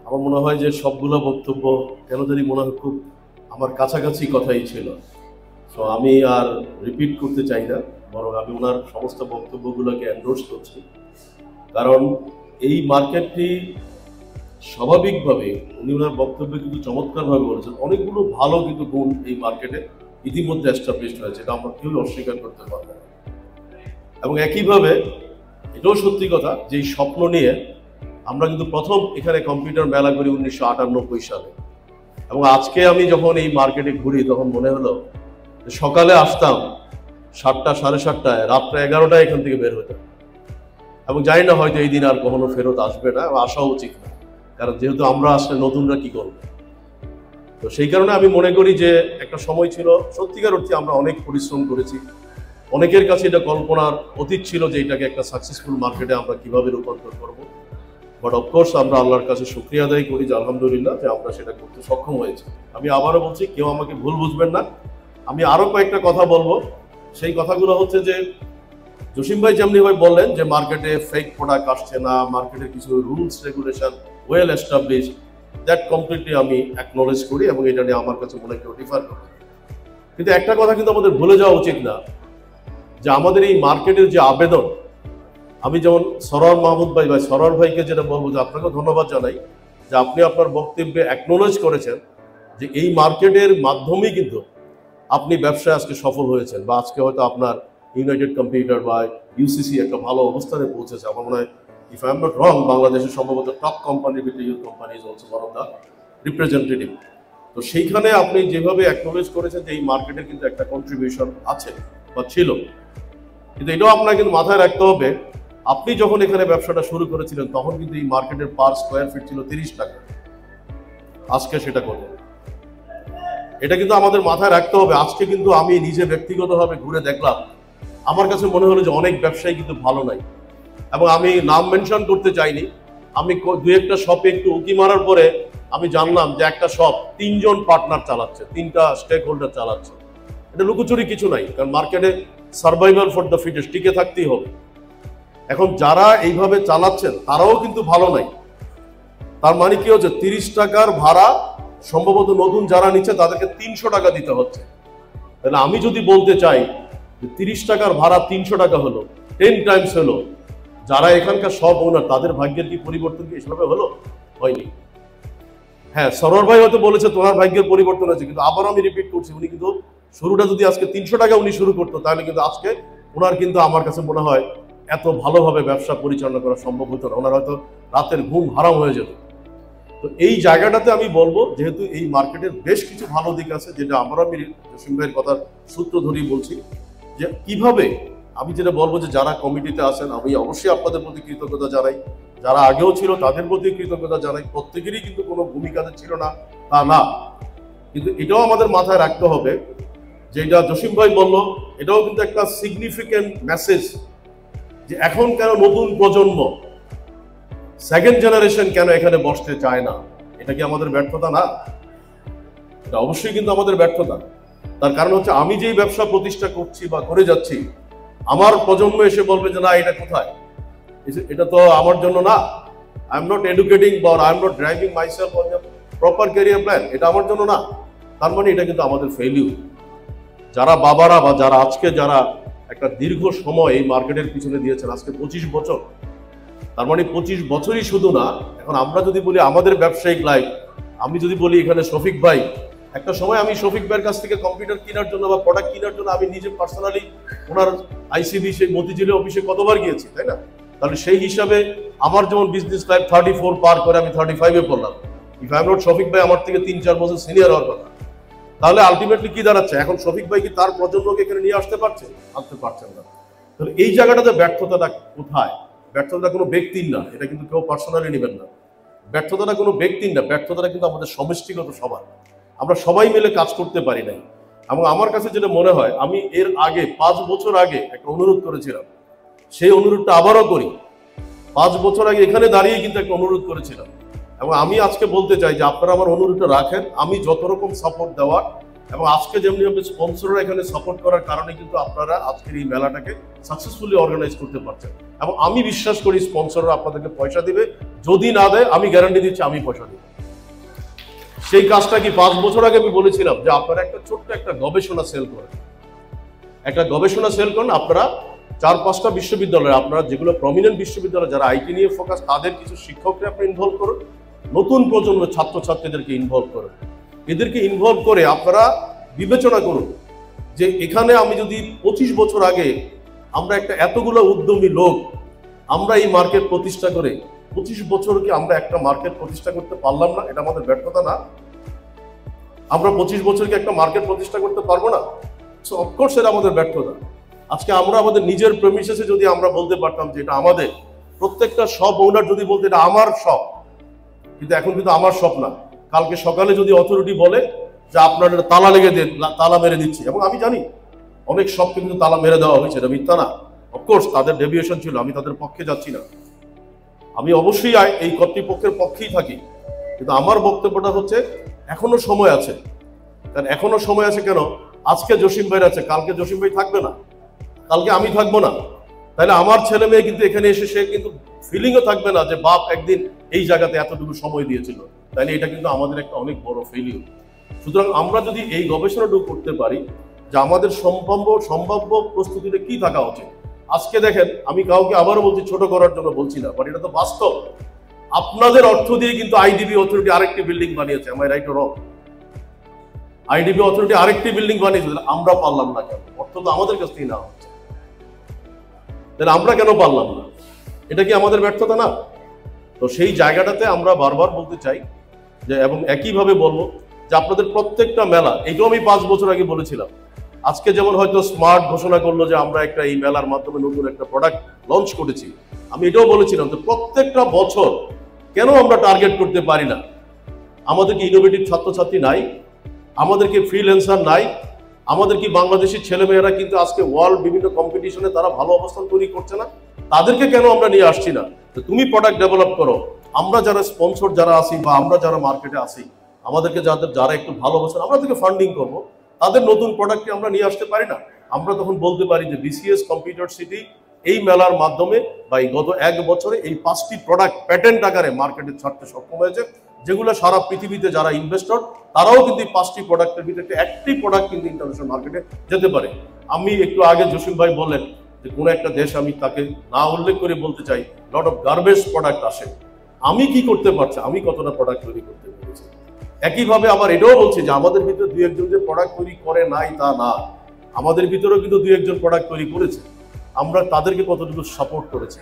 আমার মনে হয় যে সবগুলো বক্তব্য কেন জানি মনে হয় খুব আমার কাছাকাছি কথাই ছিল। সো আমি আর রিপিট করতে চাই না, বরং আমি ওনার সমস্ত বক্তব্যগুলোকে এন্ডোর্স করছি। কারণ এই মার্কেটটি স্বাভাবিকভাবে উনি ওনার বক্তব্যে কিন্তু চমৎকারভাবে বলেছেন, অনেকগুলো ভালো কিন্তু গুণ এই মার্কেটে ইতিমধ্যে এস্টাবলিশড হয়েছে, এটা আমরা কেউ অস্বীকার করতে পারবো না। এবং একইভাবে এটাও সত্যি কথা যে এই স্বপ্ন নিয়ে আমরা কিন্তু প্রথম এখানে কম্পিউটার মেলা করি 1998 সালে, এবং আজকে আমি যখন এই মার্কেটে ঘুরি তখন মনে হলো যে সকালে আসতাম 7টা 7:30টায়, রাত্রে 11টায় এখান থেকে বের হতাম, এবং জানি না হয়তো এই দিন আর কখনো ফেরত আসবে না, আসা উচিত না, কারণ যেহেতু আমরা আসলে নতুনরা কি করবো। তো সেই কারণে আমি মনে করি যে একটা সময় ছিল সত্যিকার অর্থে আমরা অনেক পরিশ্রম করেছি, অনেকের কাছে এটা কল্পনার অতীত ছিল যে এটাকে একটা সাকসেসফুল মার্কেটে আমরা কিভাবে রূপান্তর করবো। বাট অফকোর্স আমরা আল্লাহর কাছে শুকরিয়া আদায় করি যে আলহামদুলিল্লাহ যে আমরা সেটা করতে সক্ষম হয়েছি। আমি আবারও বলছি, কেউ আমাকে ভুল বুঝবেন না, আমি আরো কয়েকটা কথা বলবো। সেই কথাগুলো হচ্ছে যে জসিম ভাই যেমনি ভাই বললেন যে মার্কেটে ফেক প্রোডাক্ট আসছে না, মার্কেটের কিছু rules regulation well establish, that completely আমি অ্যাকনোলেজ করি এবং এটা নিয়ে আমার কাছে মনে কেউ ডিফার করে। কিন্তু একটা কথা কিন্তু আমাদের ভুলে যাওয়া উচিত না যে আমাদের এই মার্কেটের যে আবেদন, আমি যেমন সরোয়ার মাহমুদ ভাই বা সরোয়ার ভাইকে যেটা বলবো যে আপনাকে ধন্যবাদ জানাই যে আপনি আপনার বক্তব্যে অ্যাকনোলেজ করেছেন যে এই মার্কেটের মাধ্যমেই কিন্তু আপনি ব্যবসায় আজকে সফল হয়েছেন, বা আজকে হয়তো আপনার ইউনাইটেড কম্পিউটার বা ইউসিসি একটা ভালো অবস্থানে পৌঁছেছে। আমার মনে হয়, if I am not wrong, বাংলাদেশের সম্ভবত টপ কোম্পানির ভিতরে your company is also one of the representative. তো সেইখানে আপনি যেভাবে অ্যাকনোলেজ করেছেন যে এই মার্কেটের কিন্তু একটা কন্ট্রিবিউশন আছে বা ছিল, কিন্তু এটাও আপনাকে কিন্তু মাথায় রাখতে হবে, আপনি যখন এখানে ব্যবসাটা শুরু করেছিলেন তখন কিন্তু এই মার্কেটের পার স্কোয়ার ফিট ছিল 30 টাকা, আজকে সেটা কত, এটা কিন্তু আমাদের মাথায় রাখতে হবে। আজকে কিন্তু আমি নিজে ব্যক্তিগতভাবে ঘুরে দেখলাম, আমার কাছে মনে হলো যে অনেক ব্যবসায়ী কিন্তু ভালো নাই, এবং আমি নাম মেনশন করতে চাইনি। আমি দু একটা শপে একটু উকি মারার পরে আমি জানলাম যে একটা শপ 3 জন পার্টনার চালাচ্ছে, 3টা স্টেক হোল্ডার চালাচ্ছে। এটা লুকোচুরি কিছু নাই, কারণ মার্কেটে সার্ভাইভাল ফর দ্য ফিটেস্ট, টিকে থাকতেই হবে। এখন যারা এইভাবে চালাচ্ছেন তারাও কিন্তু ভালো নাই। তার মানে কি হচ্ছে, 30 টাকার ভাড়া সম্ভবত নতুন যারা নিচ্ছে তাদেরকে 300 টাকা দিতে হচ্ছে। তাহলে আমি যদি বলতে চাই যে 30 টাকার ভাড়া 300 টাকা হলো, 10 টাইমস হলো, যারা এখানকার সব ওনার তাদের ভাগ্যের কি পরিবর্তন কি এভাবে হলো? হয়নি। হ্যাঁ, সরোয়ার ভাই হয়তো বলেছে তোমার ভাগ্যের পরিবর্তন হয়েছে, কিন্তু আবার আমি রিপিট করছি, উনি কিন্তু শুরুটা যদি আজকে 300 টাকা উনি শুরু করতো, তাহলে কিন্তু আজকে ওনার কিন্তু আমার কাছে মনে হয় এত ভালোভাবে ব্যবসা পরিচালনা করা সম্ভব হতো না, ওনার হয়তো রাতের ঘুম হারাম হয়ে যেত। তো এই জায়গাটাতে আমি বলবো, যেহেতু এই মার্কেটের বেশ কিছু ভালো দিক আছে, যেটা আমরা আমি জসিম ভাইয়ের কথার সূত্র ধরেই বলছি, যে কিভাবে আমি যেটা বলবো যে যারা কমিটিতে আছেন আমি অবশ্যই আপনাদের প্রতি কৃতজ্ঞতা জানাই, যারা আগেও ছিল তাদের প্রতি কৃতজ্ঞতা জানাই, প্রত্যেকেরই কিন্তু কোনো ভূমিকাতে ছিল না তা না, কিন্তু এটাও আমাদের মাথায় রাখতে হবে যে এটা জসিম ভাই বললো, এটাও কিন্তু একটা সিগনিফিক্যান্ট মেসেজ যে এখন কেন নতুন প্রজন্ম সেকেন্ড জেনারেশন কেন এখানে বসতে চায় না। এটা কি আমাদের ব্যর্থতা না? এটা অবশ্যই কিন্তু আমাদের ব্যর্থতা। তার কারণ হচ্ছে আমি যেই ব্যবসা প্রতিষ্ঠা করছি বা করে যাচ্ছি, আমার প্রজন্ম এসে বলবে যে না এটা কোথায়, এটা তো আমার জন্য না, আই এম নট এডুকেটিং বা I am not driving myself on the proper career plan, এটা আমার জন্য না। তার মানে এটা কিন্তু আমাদের ফেলিউর। যারা বাবারা বা যারা আজকে যারা একটা দীর্ঘ সময় এই মার্কেটের পিছনে দিয়েছেন, আজকে 25 বছর, তার মানে 25 বছরই শুধু না। এখন আমরা যদি বলি আমাদের ব্যবসায়িক লাইফ, আমি যদি বলি এখানে শফিক ভাই, একটা সময় আমি শফিক ভাইয়ের কাছ থেকে কম্পিউটার কেনার জন্য বা প্রোডাক্ট কেনার জন্য আমি নিজে পার্সোনালি ওনার আইসিবি সেই মতিঝিলে অফিসে কতবার গিয়েছি, তাই না? তাহলে সেই হিসাবে আমার যেমন বিজনেস লাইফ 34 পার করে আমি 35-এ পড়লাম। If I am not Shafiq ভাই আমার থেকে 3-4 বছর সিনিয়র হওয়ার কথা, তাহলে আলটিমেটলি কি দাঁড়াচ্ছে, এখন শফিক ভাই কি তার প্রজন্মকে এখানে নিয়ে আসতে পারছেন? আসতে পারছেন না। তাহলে এই জায়গাটাতে ব্যর্থতাটা কোথায়? ব্যর্থতা কোনো ব্যক্তির না, এটা কিন্তু কেউ পার্সোনালি নেবেন না। ব্যর্থতাটা কোনো ব্যক্তির না, ব্যর্থতাটা কিন্তু আমাদের সমষ্টিগত সবার, আমরা সবাই মিলে কাজ করতে পারি নাই। এবং আমার কাছে যেটা মনে হয়, আমি এর আগে 5 বছর আগে একটা অনুরোধ করেছিলাম, সেই অনুরোধটা আবারও করি। 5 বছর আগে এখানে দাঁড়িয়ে কিন্তু একটা অনুরোধ করেছিলাম, এবং আমি আজকে বলতে চাই যে আপনারা আমার অনুরোধটা রাখেন। আমি যত রকম সাপোর্ট দেওয়ার এবং আজকে যেমনি আমি স্পন্সররা এখানে সাপোর্ট করার কারণে কিন্তু আপনারা আজকের এই মেলাটাকে সাকসেসফুলি অর্গানাইজ করতে পারছেন। এবং আমি বিশ্বাস করি স্পন্সররা আপনাদেরকে পয়সা দিবে, যদি না দেয় আমি গ্যারান্টি দিচ্ছি আমি পয়সা দিব। সেই কাজটা কি 5 বছর আগে আমি বলেছিলাম যে আপনারা একটা ছোট্ট একটা গবেষণা সেল করেন, একটা গবেষণা সেল করেন। আপনারা 4-5টা বিশ্ববিদ্যালয়, আপনারা যেগুলো প্রমিনেন্ট বিশ্ববিদ্যালয় যারা আইটি নিয়ে ফোকাস, তাদের কিছু শিক্ষককে আপনি ইনভলভ করুন, নতুন প্রজন্ম ছাত্রছাত্রীদেরকে ইনভলভ করুন। এদেরকে ইনভলভ করে আপনারা বিবেচনা করুন যে এখানে আমি যদি 25 বছর আগে আমরা একটা এতগুলো উদ্যমী লোক আমরা এই মার্কেট প্রতিষ্ঠা করে 25 বছরকে আমরা একটা মার্কেট প্রতিষ্ঠা করতে পারলাম না, এটা আমাদের ব্যর্থতা না? আমরা 25 বছরকে একটা মার্কেট প্রতিষ্ঠা করতে পারবো না? সো অফকোর্স এটা আমাদের ব্যর্থতা। আজকে আমরা আমাদের নিজের প্রেমিসেসে যদি আমরা বলতে পারতাম যে এটা আমাদের, প্রত্যেকটা শপ ওনার যদি বলতে এটা আমার শপ, কিন্তু এখন কিন্তু আমার শপ না। কালকে সকালে যদি অথরিটি বলে যে আপনার তালা লেগে দেন, তালা মেরে দিচ্ছি, এবং আমি জানি অনেক শপকে কিন্তু তালা মেরে দেওয়া হয়েছে, এটা মিথ্যা না। অফকোর্স তাদের ডেভিয়েশন ছিল, আমি তাদের পক্ষে যাচ্ছি না, আমি অবশ্যই এই কর্তৃপক্ষের পক্ষেই থাকি, কিন্তু আমার বক্তব্যটা হচ্ছে এখনো সময় আছে। কারণ এখনো সময় আছে কেন? আজকে জসিম ভাই আছে, কালকে জসিম ভাই থাকবে না, কালকে আমি থাকবো না। তাহলে আমার ছেলে মেয়ে কিন্তু এখানে এসে সে কিন্তু ফিলিংও থাকবে না যে বাপ একদিন এই জায়গাতে এতটুকু সময় দিয়েছিল। তাহলে এটা কিন্তু আমাদের একটা অনেক বড় ফেলিউর। সুতরাং আমরা যদি এই গবেষণাটুকু করতে পারি যে আমাদের সম্ভাব্য প্রস্তুতিতে কি থাকা উচিত। আজকে দেখেন, আমি কাউকে আবারও বলছি, ছোট করার জন্য বলছি না, বাট এটা তো বাস্তব। আপনাদের অর্থ দিয়ে কিন্তু আইডিবি অথরিটি আরেকটি বিল্ডিং বানিয়েছে, আমার রাইট রং? আইডিবি অথরিটি আরেকটি বিল্ডিং বানিয়েছে, আমরা পারলাম না কেন? অর্থ তো আমাদের কাছ থেকে না হচ্ছে, তাহলে আমরা কেন পারলাম না? এটা কি আমাদের ব্যর্থতা না? তো সেই জায়গাটাতে আমরা বারবার বলতে চাই যে, এবং একইভাবে বলবো যে আপনাদের প্রত্যেকটা মেলা, এইটাও আমি 5 বছর আগে বলেছিলাম, আজকে যেমন হয়তো স্মার্ট ঘোষণা করলো যে আমরা একটা এই মেলার মাধ্যমে নতুন একটা প্রোডাক্ট লঞ্চ করেছি, আমি এটাও বলেছিলাম যে প্রত্যেকটা বছর কেন আমরা টার্গেট করতে পারি না? আমাদের কি ইনোভেটিভ ছাত্রছাত্রী নাই? আমাদের কি ফ্রিল্যান্সার নাই? আমাদের কি বাংলাদেশি ছেলেমেয়েরা কিন্তু আজকে ওয়ার্ল্ড বিভিন্ন কম্পিটিশনে তারা ভালো অবস্থান তৈরি করছে না? তাদেরকে কেন আমরা নিয়ে আসছি না? তুমি প্রোডাক্ট ডেভেলপ করো, আমরা যারা স্পন্সর যারা আছি বা আমরা যারা মার্কেটে আছি, আমাদেরকে যারা একটু ভালো অবস্থান, আমরা তাদেরকে ফান্ডিং করবো, তাদের নতুন প্রোডাক্টকে আমরা নিয়ে আসতে পারি না? আমরা তখন বলতে পারি যে বিসিএস কম্পিউটার সিটি এই মেলার মাধ্যমে বা এই গত 1 বছরে এই 5টি প্রোডাক্ট প্যাটেন্ট আকারে মার্কেটে ছাড়তে সক্ষম হয়েছে, যেগুলো সারা পৃথিবীতে যারা ইনভেস্টর তারাও কিন্তু 5টি প্রোডাক্টের ভিতরে একটি প্রোডাক্ট কিন্তু ইন্টারন্যাশনাল মার্কেটে যেতে পারে। আমি একটু আগে জসিম ভাই বললেন যে কোনো একটা দেশ, আমি তাকে না উল্লেখ করে বলতে চাই, লট অফ গার্বেজ প্রোডাক্ট আসে। আমি কি করতে পারছি? আমি কতটা প্রোডাক্ট তৈরি করতে পেরেছি? একইভাবে আবার এটাও বলছি যে আমাদের ভিতরে 2-1 যে প্রোডাক্ট তৈরি করে নাই তা না, আমাদের ভিতরেও কিন্তু 2-1 প্রোডাক্ট তৈরি করেছে। আমরা তাদেরকে কতটুকু সাপোর্ট করেছি?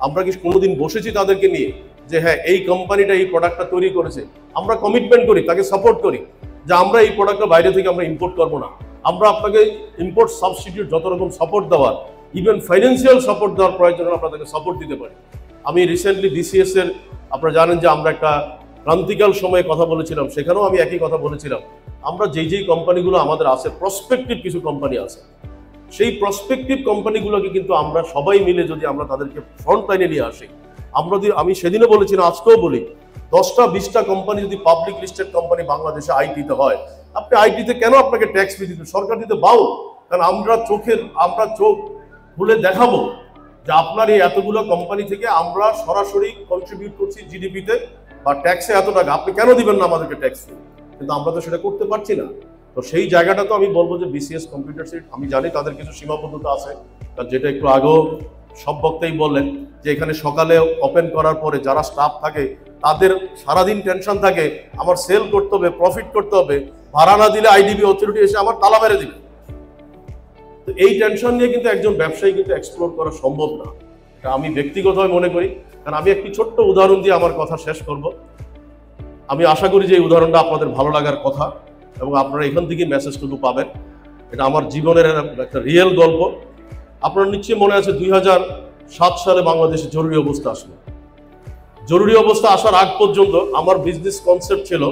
আমরা কি কোনোদিন বসেছি তাদেরকে নিয়ে যে হ্যাঁ এই কোম্পানিটা এই প্রোডাক্টটা তৈরি করেছে, আমরা কমিটমেন্ট করি, তাকে সাপোর্ট করি যে আমরা এই প্রোডাক্টটা বাইরে থেকে আমরা ইম্পোর্ট করবো না, আমরা আপনাকে ইম্পোর্ট সাবস্টিটিউট যত রকম সাপোর্ট দেওয়ার, ইভেন ফাইন্যান্সিয়াল সাপোর্ট দেওয়ার প্রয়োজন আমরা তাকে সাপোর্ট দিতে পারি। আমি রিসেন্টলি ডিসিএস এর, আপনারা জানেন যে আমরা একটা ক্রান্তিকাল সময়ে কথা বলেছিলাম, সেখানেও আমি একই কথা বলেছিলাম, আমরা যেই কোম্পানিগুলো আমাদের আছে, প্রসপেক্টিভ কিছু কোম্পানি আছে, সেই প্রসপেক্টিভ কোম্পানিগুলোকে কিন্তু আমরা সবাই মিলে যদি আমরা তাদেরকে ফ্রন্ট লাইনে নিয়ে আসি, আমরা যদি, আমি সেদিনও বলেছি না আজকেও বলি, 10টা-20টা কোম্পানি যদি পাবলিক লিস্টেড কোম্পানি বাংলাদেশে আইটিতে হয়, আপনি আইটিতে কেন আপনাকে ট্যাক্স ফি দিতে? সরকার দিতে বাউল। কারণ আমরা চোখ খুলে দেখাবো যে আপনার এই এতগুলো কোম্পানি থেকে আমরা সরাসরি কন্ট্রিবিউট করছি জিডিপিতে বা ট্যাক্সে এত টাকা, আপনি কেন দিবেন না আমাদেরকে ট্যাক্স ফি? কিন্তু আমরা তো সেটা করতে পারছি না। তো সেই জায়গাটা তো আমি বলবো যে বিসিএস কম্পিউটার সিট, আমি জানি তাদের কিছু সীমাবদ্ধতা আছে, যেটা একটু আগেও সব বক্তাই বললেন যে এখানে সকালে ওপেন করার পরে যারা স্টাফ থাকে তাদের সারাদিন টেনশন থাকে, আমার সেল করতে হবে, প্রফিট করতে হবে, ভাড়া না দিলে আইডিবি অথরিটি এসে আমার তালা মেরে দিবে। তো এই টেনশন নিয়ে কিন্তু একজন ব্যবসায়ী কিন্তু এক্সপ্লোর করা সম্ভব না, এটা আমি ব্যক্তিগতভাবে মনে করি। কারণ আমি একটি ছোট্ট উদাহরণ দিয়ে আমার কথা শেষ করব। আমি আশা করি যে এই উদাহরণটা আপনাদের ভালো লাগার কথা এবং আপনারা এখান থেকে মেসেজটুকু পাবেন। এটা আমার জীবনের একটা রিয়েল গল্প। আপনার নিশ্চয়ই মনে আছে 2007 সালে বাংলাদেশে জরুরি অবস্থা আসলো। জরুরি অবস্থা আসার আগ পর্যন্ত আমার বিজনেস কনসেপ্ট ছিল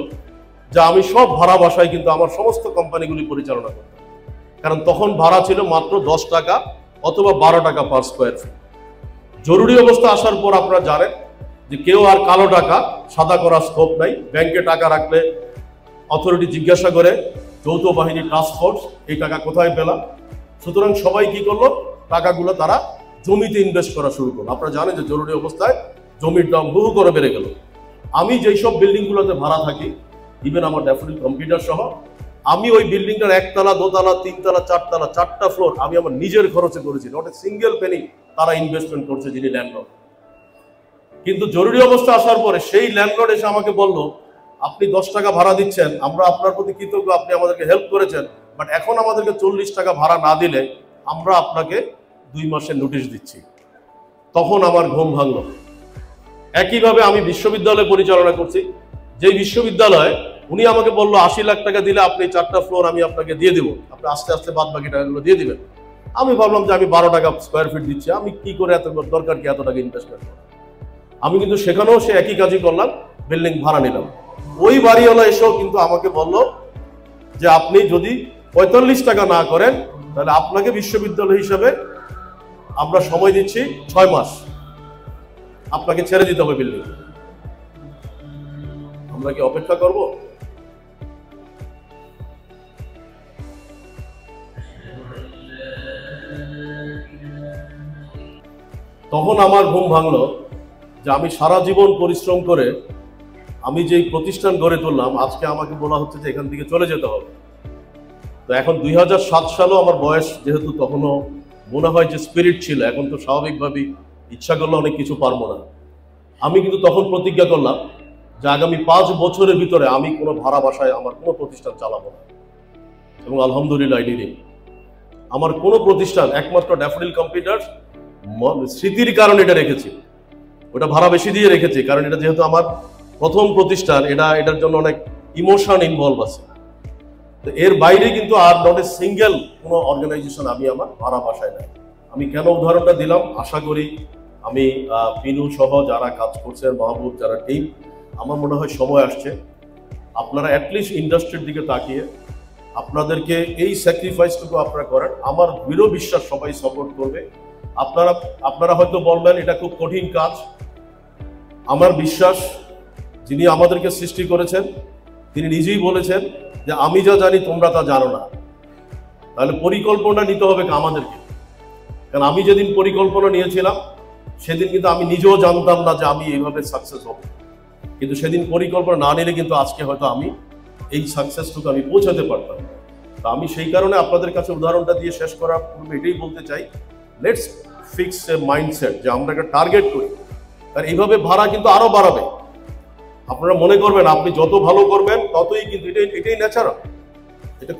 যে আমি সব ভাড়া বাসায় কিন্তু আমার সমস্ত কোম্পানিগুলি পরিচালনা করতাম। কারণ তখন ভাড়া ছিল মাত্র 10 টাকা অথবা 12 টাকা পার স্কোয়ার ফিট। জরুরি অবস্থা আসার পর আপনারা জানেন যে কেউ আর কালো টাকা সাদা করার স্কোপ নাই। ব্যাংকে টাকা রাখলে অথরিটি জিজ্ঞাসা করে যৌথ বাহিনী টাস্ক ফোর্স, এই টাকা কোথায় পেলাম? সুতরাং সবাই কি করলো, টাকাগুলো তারা জমিতে ইনভেস্ট করা শুরু করলো। আপনারা জানেন যে জরুরি অবস্থায় জমির দাম বহু করে বেড়ে গেল। আমি যেই সব বিল্ডিংগুলোতে ভাড়া থাকি, ইভেন আমার ড্যাফোডিল কম্পিউটার সহ, আমি ওই বিল্ডিংটার 1 তলা 2 তলা 3 তলা 4 তলা 4টা ফ্লোর আমি আমার নিজের খরচে করেছি, নট এ সিঙ্গেল পেনি তারা ইনভেস্টমেন্ট করছে যিনি ল্যান্ডলর্ড। কিন্তু জরুরি অবস্থা আসার পরে সেই ল্যান্ডলর্ড এসে আমাকে বলল, আপনি 10 টাকা ভাড়া দিচ্ছেন, আমরা আপনার প্রতি কৃতজ্ঞ, আপনি আমাদেরকে হেল্প করেছেন, বাট এখন আমাদেরকে 40 টাকা ভাড়া না দিলে আমরা আপনাকে 2 মাসের নোটিশ দিচ্ছি। তখন আমার ঘুম ভাঙল। একইভাবে আমি বিশ্ববিদ্যালয় পরিচালনা করছি, যেই বিশ্ববিদ্যালয়ে উনি আমাকে বললো 80 লাখ টাকা দিলে আপনি 4টা ফ্লোর আমি আপনাকে দিয়ে দেবো, আপনি আস্তে আস্তে বাদ বাকি টাকাগুলো দিয়ে দিবেন। আমি ভাবলাম যে আমি 12 টাকা স্কোয়ার ফিট দিচ্ছি, আমি কি করে এত দরকার কি এত টাকা ইনভেস্টমেন্ট করবো। আমি কিন্তু সেখানেও সে একই কাজই করলাম, বিল্ডিং ভাড়া নিলাম। ওই বাড়িওয়ালা এসেও কিন্তু আমাকে বলল যে আপনি যদি 45 টাকা না করেন তাহলে আপনাকে বিশ্ববিদ্যালয় হিসাবে আমরা সময় দিচ্ছি 6 মাস, আপনাকে ছেড়ে দিতে হবে বিল্ডিং। আমরা কি অপেক্ষা করব? তখন আমার ঘুম ভাঙলো যে আমি সারা জীবন পরিশ্রম করে আমি যেই প্রতিষ্ঠান গড়ে তুললাম, আজকে আমাকে বলা হচ্ছে যে এখান থেকে চলে যেতে হবে। তো এখন 2007 সালেও আমার বয়স যেহেতু তখনও মনে হয় যে স্পিরিট ছিল, এখন তো স্বাভাবিকভাবেই ইচ্ছা করলে অনেক কিছু পারবো না। আমি কিন্তু তখন প্রতিজ্ঞা করলাম যে আগামী 5 বছরের ভিতরে আমি কোনো ভাড়া বাসায় আমার কোনো প্রতিষ্ঠান চালাবো না। এবং আলহামদুলিল্লাহ আমার কোনো প্রতিষ্ঠান, একমাত্র ড্যাফোডিল কম্পিউটার্স স্মৃতির কারণে এটা রেখেছি, ওটা ভাড়া বেশি দিয়ে রেখেছি, কারণ এটা যেহেতু আমার প্রথম প্রতিষ্ঠান, এটার জন্য অনেক ইমোশন ইনভলভ আছে। তো এর বাইরে কিন্তু আর নট এ সিঙ্গেল কোনো অর্গানাইজেশন আমি আমার ভাড়া বাসায় নাই। আমি কেন উদাহরণটা দিলাম, আশা করি আমি পিনু সহ যারা কাজ করছেন, মাহবুব, যারা টিম, আমার মনে হয় সময় আসছে আপনারা অ্যাটলিস্ট ইন্ডাস্ট্রির দিকে তাকিয়ে আপনাদেরকে এই স্যাক্রিফাইসটুকু আপনারা করেন। আমার দৃঢ় বিশ্বাস সবাই সাপোর্ট করবে। আপনারা হয়তো বলবেন এটা খুব কঠিন কাজ। আমার বিশ্বাস যিনি আমাদেরকে সৃষ্টি করেছেন তিনি নিজেই বলেছেন যে আমি যা জানি তোমরা তা জানো না। তাহলে পরিকল্পনা নিতে হবে আমাদেরকে, কারণ আমি যেদিন পরিকল্পনা নিয়েছিলাম সেদিন কিন্তু আমি নিজেও জানতাম না যে আমি এইভাবে সাকসেস হব, কিন্তু সেদিন পরিকল্পনা না নিলে কিন্তু আজকে হয়তো আমি এই সাকসেসটুকু আমি পৌঁছাতে পারতাম। তো আমি সেই কারণে আপনাদের কাছে উদাহরণটা দিয়ে শেষ করার পূর্বে এটাই বলতে চাই, লেটস ফিক্স এ মাইন্ডসেট যে আমরা একটা টার্গেট করি। আর এইভাবে ভাড়া কিন্তু আরো বাড়াবে। আপনারা মনে করবেন আপনি যত ভালো করবেন ততই কিন্তু এটাই ন্যাচারাল, এটা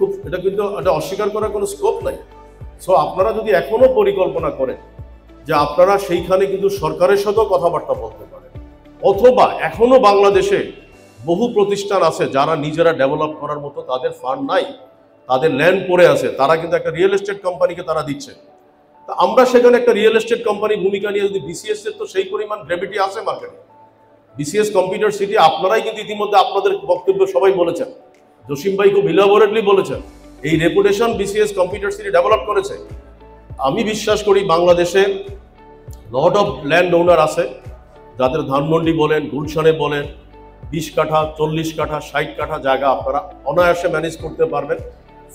কিন্তু এটা অস্বীকার করার কোনো স্কোপ নাই। সো আপনারা যদি এখনো পরিকল্পনা করেন যে আপনারা সেইখানে কিন্তু সরকারের সাথেও কথাবার্তা বলতে পারেন, অথবা এখনো বাংলাদেশে বহু প্রতিষ্ঠান আছে যারা নিজেরা ডেভেলপ করার মতো তাদের ফান্ড নাই, তাদের ল্যান্ড পড়ে আছে, তারা কিন্তু একটা রিয়েল এস্টেট কোম্পানিকে তারা দিচ্ছে। তা আমরা সেখানে একটা রিয়েল এস্টেট কোম্পানি ভূমিকা নিয়ে যদি বিসিএস এর তো সেই পরিমাণ গ্র্যাভিটি আছে মার্কেটে, বিসিএস কম্পিউটার সিটি আপনারাই কিন্তু ইতিমধ্যে আপনাদের বক্তব্য সবাই বলেছেন, জসিম ভাই খুব ইলাবোরেটলি বলেছেন, এই reputation BCS computer city develop করেছে। আমি বিশ্বাস করি বাংলাদেশে লট অফ ল্যান্ড ওনার আছে যাদের ধানমন্ডি বলেন, গুলশানে বলেন, 20 কাঠা 40 কাঠা 60 কাঠা জায়গা আপনারা অনায়াসে ম্যানেজ করতে পারবেন।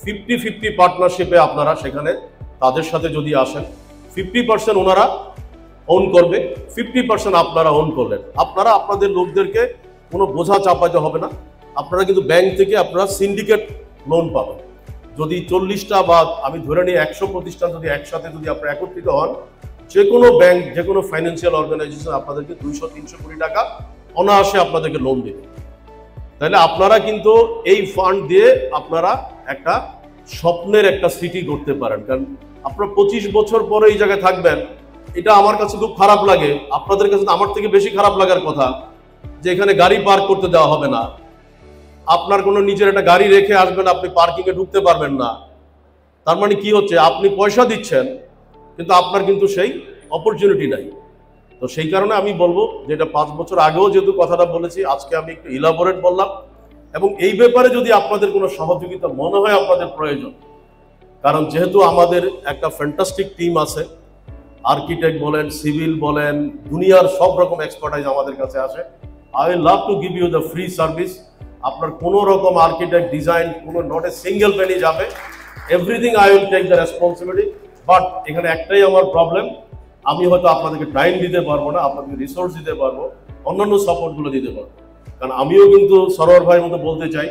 50-50 পার্টনারশিপে আপনারা সেখানে তাদের সাথে যদি আসেন, 50% ওনারা ওন করবে, 50% আপনারা ওন করলেন। আপনারা আপনাদের লোকদেরকে কোনো বোঝা চাপাতে হবে না। আপনারা কিন্তু ব্যাংক থেকে আপনারা সিন্ডিকেট লোন পাবেন। যদি 40টা বা আমি ধরে নিই 100 প্রতিষ্ঠান যদি একসাথে যদি আপনারা একত্রিত হন, যে কোনো ব্যাংক, যে কোনো ফাইন্যান্সিয়াল অর্গানাইজেশন আপনাদেরকে 200-300 কোটি টাকা অনায়াসে আপনাদেরকে লোন দেবে। তাহলে আপনারা কিন্তু এই ফান্ড দিয়ে আপনারা একটা স্বপ্নের একটা সিটি করতে পারেন। কারণ আপনারা 25 বছর পরে এই জায়গায় থাকবেন, এটা আমার কাছে খুব খারাপ লাগে, আপনাদের কাছে আমার থেকে বেশি খারাপ লাগার কথা যে এখানে গাড়ি পার্ক করতে দেওয়া হবে না, আপনার কোনো নিজের একটা গাড়ি রেখে আসবেন, আপনি পার্কিংয়ে ঢুকতে পারবেন না। তার মানে কি হচ্ছে, আপনি পয়সা দিচ্ছেন কিন্তু আপনার কিন্তু সেই অপরচুনিটি নাই। তো সেই কারণে আমি বলবো যে এটা 5 বছর আগেও যেহেতু কথাটা বলেছি, আজকে আমি একটু ইলাবোরেট বললাম। এবং এই ব্যাপারে যদি আপনাদের কোনো সহযোগিতা মনে হয় আপনাদের প্রয়োজন, কারণ যেহেতু আমাদের একটা ফ্যান্টাস্টিক টিম আছে, আর্কিটেক্ট বলেন, সিভিল বলেন, দুনিয়ার সব রকম এক্সপার্টাইজ আমাদের কাছে আসে। I will love to give you the free service. আপনার কোনো রকম আর্কিটেক্ট ডিজাইন কোনো নট এ সিঙ্গেল পেনি যাবে, everything I will take the responsibility. But এখানে একটাই আমার প্রবলেম, আমি হয়তো আপনাদেরকে টাইম দিতে পারবো না, আপনাদেরকে রিসোর্স দিতে পারবো, অন্যান্য সাপোর্টগুলো দিতে পারবো। কারণ আমিও কিন্তু সরোয়ার ভাইয়ের মতো বলতে চাই,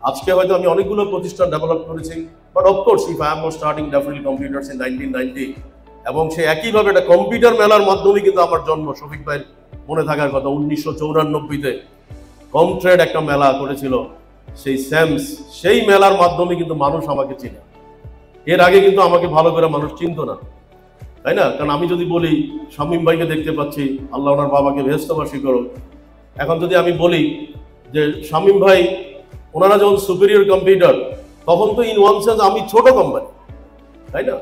আজকে হয়তো আমি অনেকগুলো প্রতিষ্ঠান ডেভেলপ করেছি, but of course if I am not starting daffodil computers in 1990, এবং সে একইভাবে একটা কম্পিউটার মেলার মাধ্যমে কিন্তু আমার জন্ম, শফিক ভাইয়ের মনে থাকার কথা 1994-তে কমট্রেড একটা মেলা করেছিল সেই স্যামস, সেই মেলার মাধ্যমে কিন্তু মানুষ আমাকে চিনে। এর আগে কিন্তু আমাকে ভালো করে মানুষ চিনত না, তাই না? কারণ আমি যদি বলি শামীম ভাইকে দেখতে পাচ্ছি, আল্লাহ ওনার বাবাকে বেহেশতবাসী করো, এখন যদি আমি বলি যে শামীম ভাই ওনারা যখন সুপিরিয়র কম্পিউটার, তখন তো ইন ওয়ান সেন্স আমি ছোট কোম্পানি, তাই না?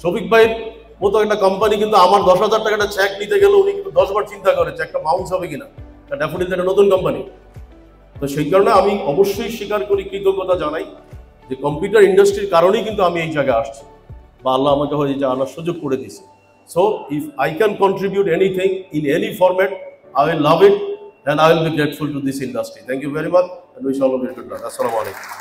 শফিক ভাইয়ের মতো একটা কোম্পানি কিন্তু আমার 10,000 টাকাটা চেক নিতে গেলে উনি কিন্তু 10 বার চিন্তা করে চেকটা বাউন্স হবে কিনা, ড্যাফোডিল একটা নতুন কোম্পানি। তো সেই কারণে আমি অবশ্যই স্বীকার করি, কৃতজ্ঞতা জানাই যে কম্পিউটার ইন্ডাস্ট্রির কারণেই কিন্তু আমি এই জায়গায় আসছি, বা আল্লাহ আমাকে হয়ে যে আনার সুযোগ করে দিয়েছে। So if I can contribute anything in any format, I will love it and I will be grateful to this industry. Thank you very much and wish all of you good luck. Assalamu alaikum.